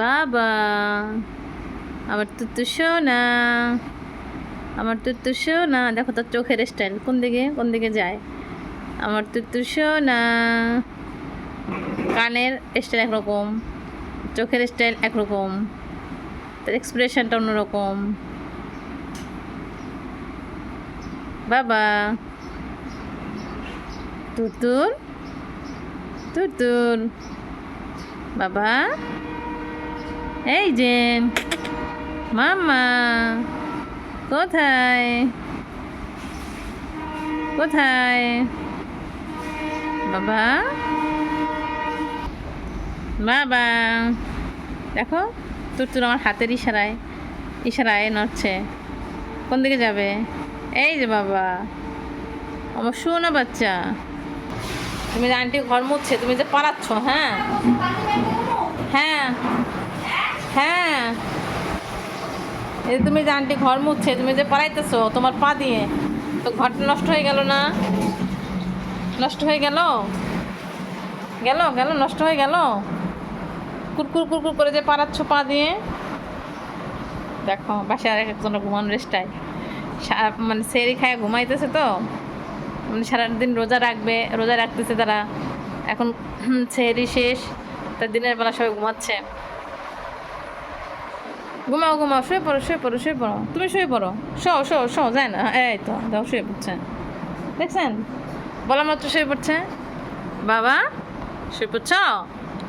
বাবা, আমার তুতু সোনা, আমার তুতু সোনা। দেখো তোর চোখের স্টাইল কোন দিকে যায়। আমার তুতু সোনা, কানের স্টাইল একরকম, চোখের স্টাইল একরকম, তার এক্সপ্রেশনটা অন্যরকম। বাবা, তুতুর তুতুর বাবা, এই যে মামা, কোথায় কোথায় বাবা, বাবা। দেখো তুতুর আমার হাতের ইশারায় নড়ছে। কোন দিকে যাবে? এই যে বাবা, আমার শোনো বাচ্চা, তুমি যে আন্টি ঘর মুছছে, তুমি যে পালাচ্ছ। হ্যাঁ হ্যাঁ হ্যাঁ, এই তুমি যে আন্টি ঘর মুছছে, তুমি যে পালাইতেছো তোমার পা দিয়ে, তো ঘরটা নষ্ট হয়ে গেল না? নষ্ট হয়ে গেল গেল গেল নষ্ট হয়ে গেল। কুরকুর কুরকুর করে যে পালাচ্ছ পা দিয়ে। দেখো বাসায় আর একজনের ঘুমানোর স্টাইল, মানে সেরি খায় ঘুমাইতেছে তো, মানে সারাদিন রোজা রাখতেছে তারা। এখন সেরি শেষ, তার দিনের বেলা সবাই ঘুমাচ্ছে। ঘুমাও ঘুমাও, শুয়ে পড়ো। তুমি শুয়ে পড়ো, শো যায় না। এই তো দাও, শুয়ে পড়ছে। দেখছেন, বলা মাত্র শুয়ে পড়ছে। বাবা, শুয়ে পড়ছ?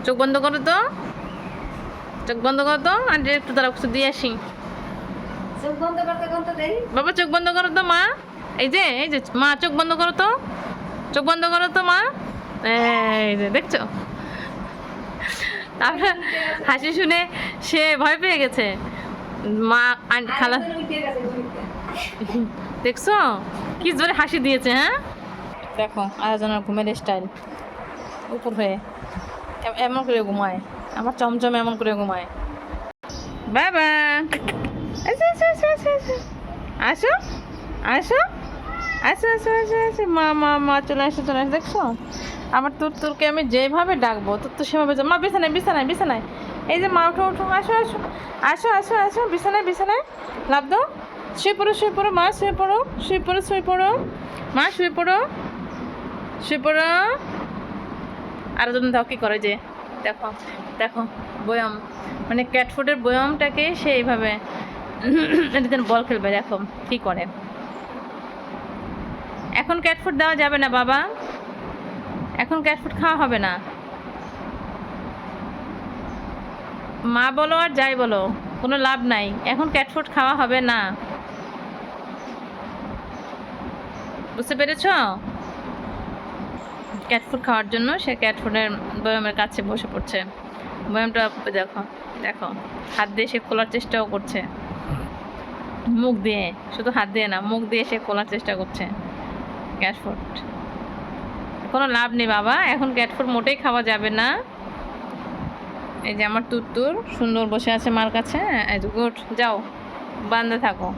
চোখ বন্ধ করো তো, আন্টি একটু তারা কিছু দিয়ে আসি। বাবা চোখ বন্ধ করো তো মা। এই যে মা, চোখ বন্ধ করো তো মা। এই যে দেখছো, তারপরে হাসি শুনে সে ভয় পেয়ে গেছে। মা খালা, দেখছো কি জোরে হাসি দিয়েছে। হ্যাঁ দেখো আরেকজনের ঘুমের স্টাইল, উপর হয়ে এমন করে ঘুমায়। আমার চমচম এমন করে ঘুমায়। বাবা, আসো মা চলে আসো। দেখছো আমার তুরকে আমি যেভাবে ডাকবো তুর সেভাবে মা বিছানায়। এই যে মা, উঠো, আসো বিছানায় লাভ দাও। শুয়ে পড়ো মা, শুয়ে পড়ো মা, শুয়ে পড়ো। আর জন দাও কি করে যে, দেখো বয়াম, মানে ক্যাটফুডের বয়ামটাকে সে এইভাবে বল খেলবে। দেখো কি করে। এখন ক্যাটফুড দেওয়া যাবে না বাবা, এখন ক্যাটফুড খাওয়া হবে না। মা বলো আর যাই বলো, কোনো লাভ নাই, এখন ক্যাটফুড খাওয়া হবে না। বুঝতে পেরেছ? ক্যাটফুড খাওয়ার জন্য সে ক্যাটফুডের বয়ামের কাছে বসে পড়ছে। বয়ামটা দেখো হাত দিয়ে সে খোলার চেষ্টাও করছে, মুখ দিয়ে, শুধু হাত দিয়ে না, মুখ দিয়ে সে খোলার চেষ্টা করছে ক্যাটফুড। কোনো লাভ নেই বাবা, এখন ক্যাটফুড মোটেই খাওয়া যাবে না। এই যে আমার তুত্তুর সুন্দর বসে আছে মার কাছে। এই যে গুড, যাও বান্ধে থাকো।